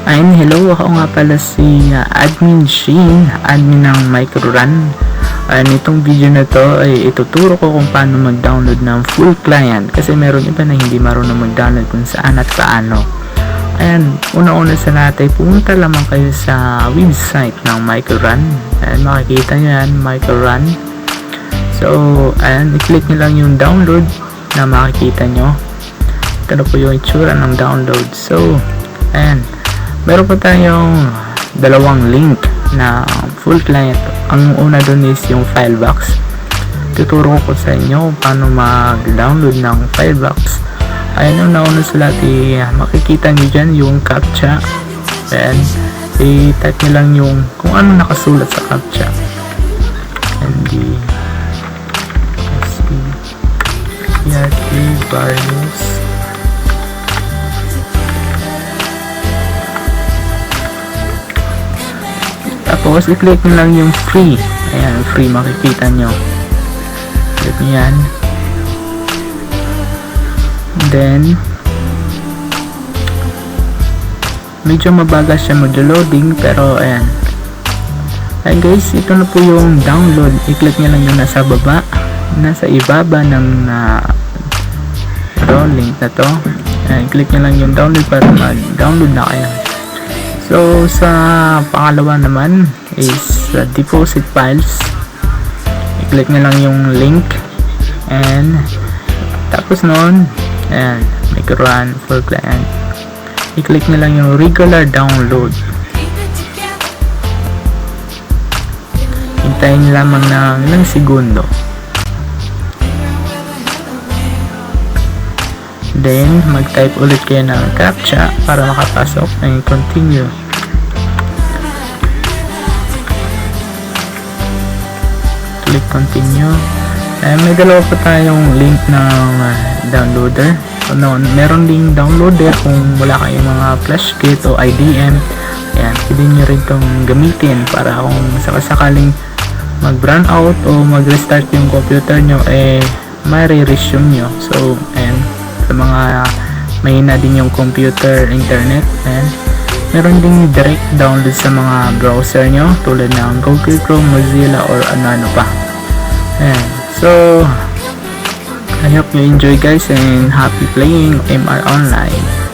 Ayun, hello, ako nga pala si Admin Sheen, admin ng Microrun. Itong video na to ay ituturo ko kung paano mag-download ng full client kasi meron iba na hindi marunong mag-download kung saan at paano. Ayan, una-una sa lahat ay pumunta lamang kayo sa website ng Microrun. Ayan, makikita nyo yan, Microrun. So, ayan, i-click nyo lang yung download na makikita nyo. Ito na po yung itsura ng download. So, ayan, meron pa tayong dalawang link na full client. Ang una dun is yung Filebox. Tuturo ko sa inyo paano mag-download ng Filebox. Ayan, ang nauna sa lahat, makikita nyo dyan yung CAPTCHA. Then i-type nyo lang yung kung ano nakasulat sa CAPTCHA. Various. Tapos i-click nyo lang yung free. Ayan, free, makikita nyo. Click nyo yan. Then medyo mabagal siya mag-loading, pero ayan. Ayan guys, ito na po yung download. I-click nyo lang yung nasa baba, nasa ibaba ng link na to. Ayan, click nyo lang yung download para mag-download na kayo. So, sa pangalawa naman is deposit files. I-click nyo lang yung link. And tapos noon, ayan, Microrun full client. I-click nyo lang yung regular download. Hintayin lamang ng ilang segundo. Then, mag-type ulit kayo ng CAPTCHA para makapasok and continue. Click continue. May dalawa pa tayong link ng downloader. Meron ding downloader kung wala kayong mga flash kit o IDM. Ayan, pwede nyo rin itong gamitin para kung sakasakaling mag-run out o mag-restart yung computer nyo, may re-resume nyo. So, ayan, sa mga mahina din yung computer internet, and meron ding direct download sa mga browser nyo tulad ng Google Chrome, Mozilla, or ano pa. And so I hope you enjoy guys and happy playing MR Online.